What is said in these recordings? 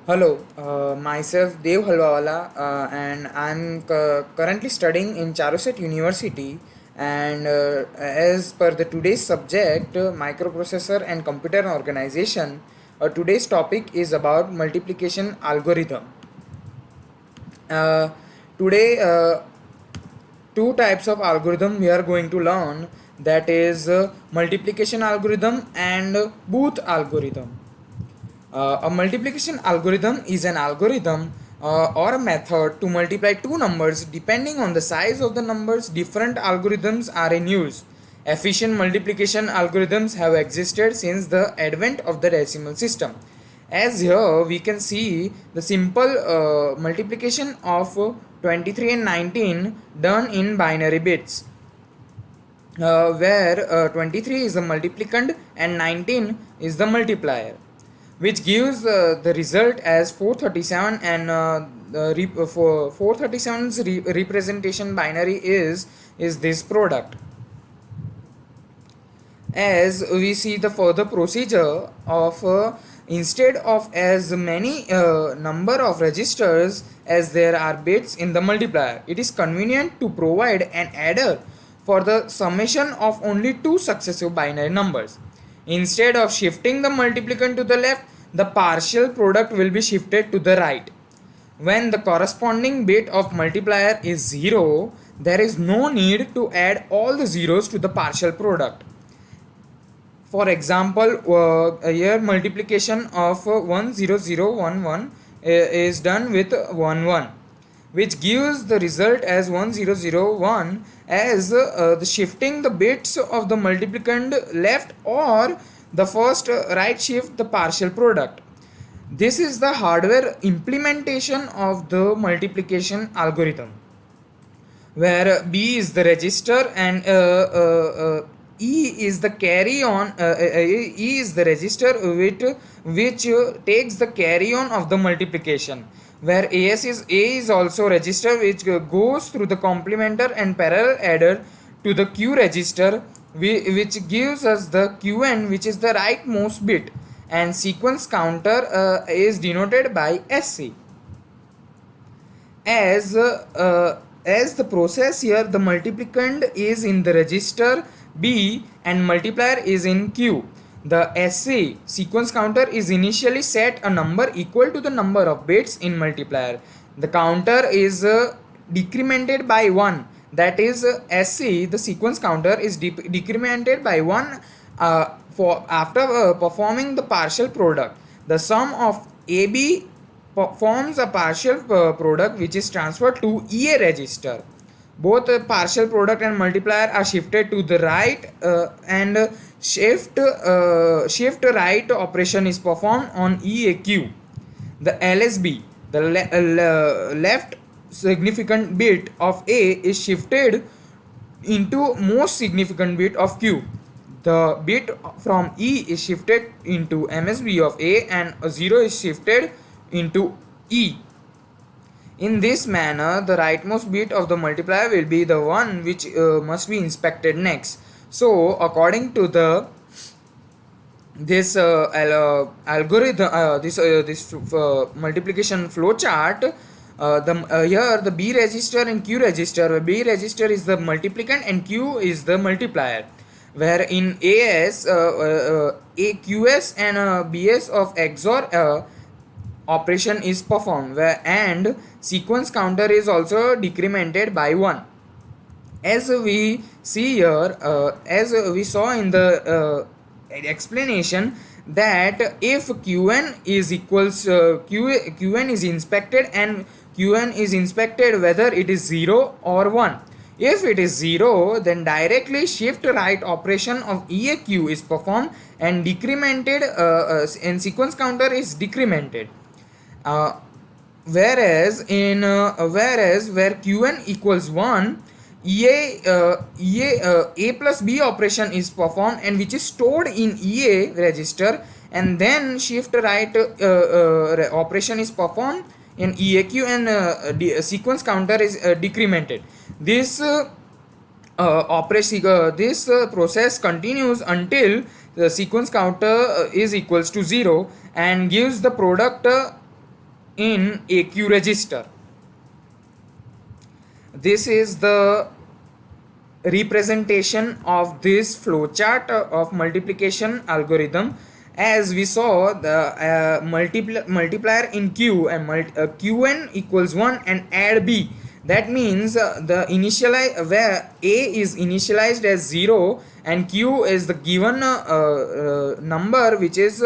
Hello, myself Dev Halwawala, and I'm currently studying in Charusat University. And as per the today's subject, microprocessor and computer organization, today's topic is about multiplication algorithm. Uh, Today, two types of algorithm we are going to learn, that is multiplication algorithm and Booth algorithm. A multiplication algorithm is an algorithm or a method to multiply two numbers depending on the size of the numbers. Different algorithms are in use. Efficient multiplication algorithms have existed since the advent of the decimal system. As here we can see the simple multiplication of 23 and 19 done in binary bits, where 23 is the multiplicand and 19 is the multiplier, which gives the result as 437. And for 437's representation binary is this product. As we see the further procedure of instead of as many number of registers as there are bits in the multiplier, it is convenient to provide an adder for the summation of only two successive binary numbers. Instead of shifting the multiplicand to the left, the partial product will be shifted to the right. When the corresponding bit of multiplier is 0, there is no need to add all the zeros to the partial product. For example, here multiplication of 10011 is done with 1 1, which gives the result as 1001, as the shifting the bits of the multiplicand left or the first right shift the partial product. This is the hardware implementation of the multiplication algorithm, where B is the register and E is the carry on. E is the register which takes the carry on of the multiplication, where A is also register which goes through the complementer and parallel adder to the Q register, which gives us the Qn, which is the rightmost bit, and sequence counter is denoted by SC. As the process here, the multiplicand is in the register B and multiplier is in Q. The SC sequence counter is initially set a number equal to the number of bits in multiplier. The counter is decremented by 1, that is SC, the sequence counter is decremented by 1 for after performing the partial product. The sum of AB forms a partial product which is transferred to EA register. Both partial product and multiplier are shifted to the right, and shift right operation is performed on EAQ. The LSB, the left significant bit of A, is shifted into most significant bit of Q. The bit from E is shifted into MSB of A, and a 0 is shifted into E. In this manner, the rightmost bit of the multiplier will be the one which must be inspected next. So, according to the this algorithm, this multiplication flow chart, here the B register and Q register, where B register is the multiplicand and Q is the multiplier, where in AS, AQS and BS of XOR operation is performed, where and sequence counter is also decremented by 1. As we see here, as we saw in the explanation, that if Qn is equals Qn is inspected, and Qn is inspected whether it is 0 or 1. If it is 0, then directly shift right operation of EAQ is performed and decremented, and sequence counter is decremented. Whereas where Qn equals 1, A plus B operation is performed, and which is stored in EA register, and then shift right operation is performed in EAQ, and sequence counter is decremented. This process continues until the sequence counter is equals to 0 and gives the product in AQ register. This is the representation of this flowchart of multiplication algorithm. As we saw, the multiplier in Q and Qn equals 1 and add B. That means the initialize where A is initialized as 0 and Q is the given number, which is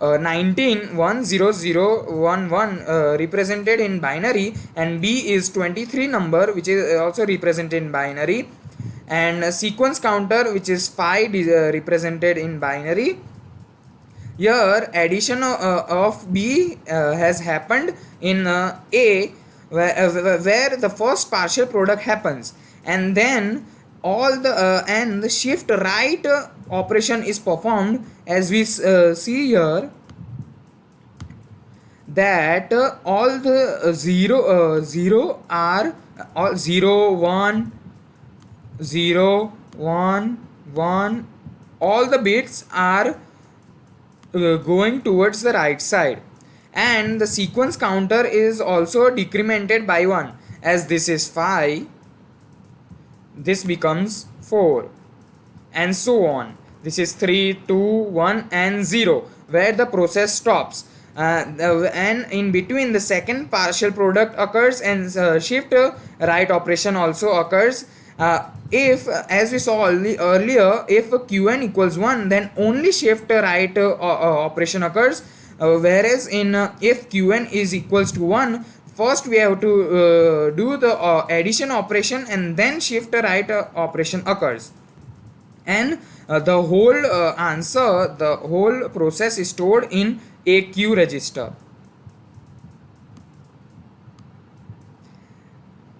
19 10011 represented in binary, and B is 23 number, which is also represented in binary, and a sequence counter, which is 5 represented in binary. Here addition of B has happened in A, where the first partial product happens, and then all the and the shift right operation is performed, as we see here, that all the 0 are all 0 1 0 1 1, all the bits are going towards the right side, and the sequence counter is also decremented by 1. As this is 5, this becomes 4, and so on. This is 3 2 1 and 0, where the process stops, and in between the second partial product occurs, and shift right operation also occurs. If, as we saw earlier, if Qn equals 1, then only shift right operation occurs, whereas in if Qn is equals to 1, first we have to do the addition operation, and then shift right operation occurs, and the whole answer, the whole process is stored in AQ register.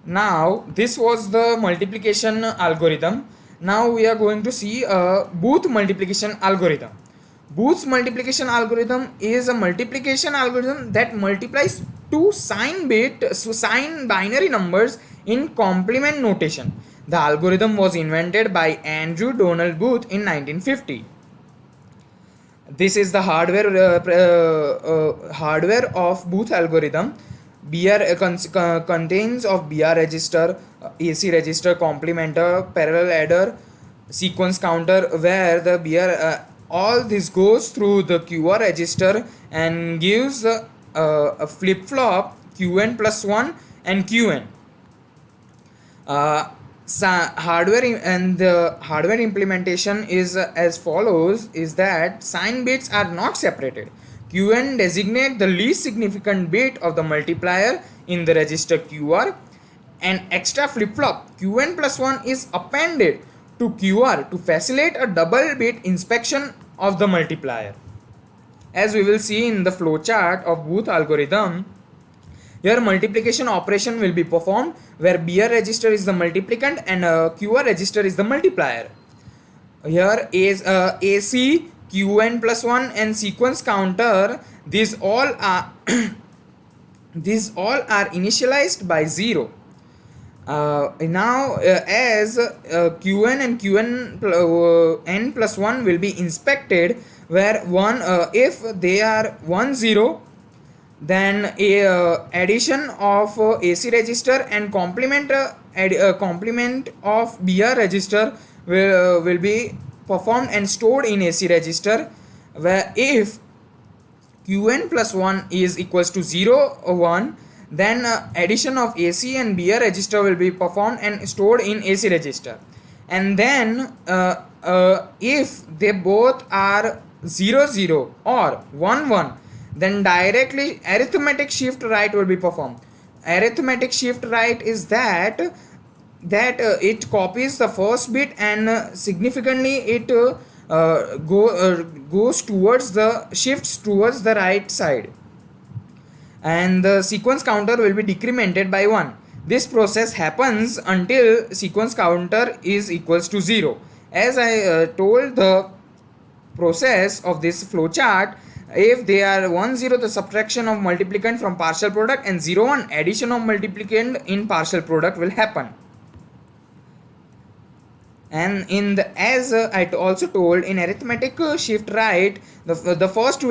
Now this was the multiplication algorithm. Now we are going to see a Booth multiplication algorithm. Booth's multiplication algorithm is a multiplication algorithm that multiplies two sign binary numbers in complement notation. The algorithm was invented by Andrew Donald Booth in 1950. This is the hardware of Booth algorithm. BR contains of BR register, AC register, complementer, parallel adder, sequence counter, where the BR all this goes through the QR register and gives a flip flop Qn plus 1 and Qn. Hardware and the hardware implementation is as follows: is that sign bits are not separated. Qn designate the least significant bit of the multiplier in the register QR. An extra flip-flop Qn plus 1 is appended to QR to facilitate a double bit inspection of the multiplier. As we will see in the flowchart of Booth algorithm, here multiplication operation will be performed where BR register is the multiplicand and QR register is the multiplier. Here is AC, Qn plus 1 and sequence counter, these all are initialized by 0. Now as Qn and n plus 1 will be inspected, where one if they are 1 0, then addition of AC register and complement of BR register will be performed and stored in AC register, where if Qn plus 1 is equals to 0 or 1, then addition of AC and BR register will be performed and stored in AC register, and then if they both are 0 0 or 1 1, then directly arithmetic shift right will be performed. Arithmetic shift right is that it copies the first bit and significantly it goes towards the shifts towards the right side, and the sequence counter will be decremented by 1. This process happens until sequence counter is equals to 0. As I told the process of this flowchart, if they are 1 0, the subtraction of multiplicand from partial product, and 0 1, addition of multiplicand in partial product will happen. And in the as I also told, in arithmetic shift right, the first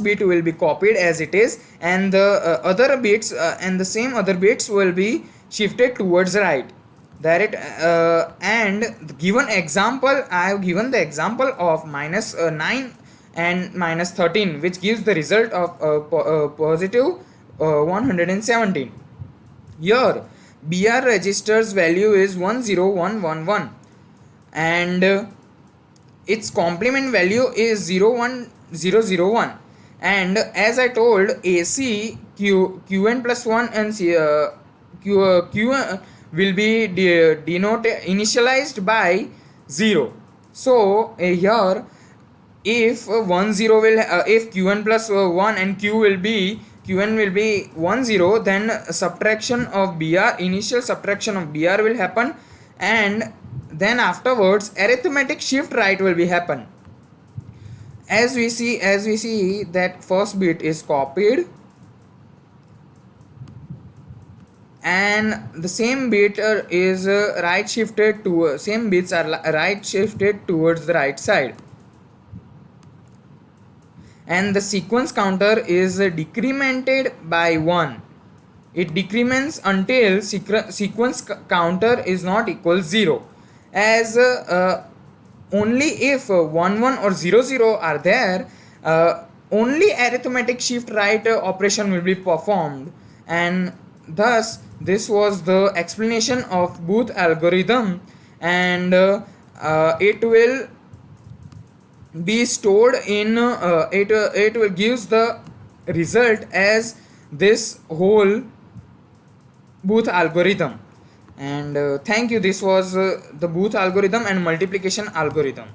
bit will be copied as it is, and the other bits and the same other bits will be shifted towards right. That and the given example, I have given the example of minus 9 and minus 13, which gives the result of positive 117. Here BR register's value is 10111, and its complement value is 01001. And as I told, AC Qn plus 1 and Q will be denoted initialized by 0. So here, if 10 will if Qn plus 1 and Qn will be 10, then subtraction of Br, initial subtraction of Br will happen, and then afterwards arithmetic shift right will be happen. As we see that first bit is copied, and the same bit is right shifted to same bits are right shifted towards the right side, and the sequence counter is decremented by 1. It decrements until sequence counter is not equal 0, as only if 1 1 or 0 0 are there, only arithmetic shift right operation will be performed. And thus this was the explanation of Booth algorithm, and it will be stored in it will gives the result as this whole Booth algorithm. And thank you. This was the Booth algorithm and multiplication algorithm.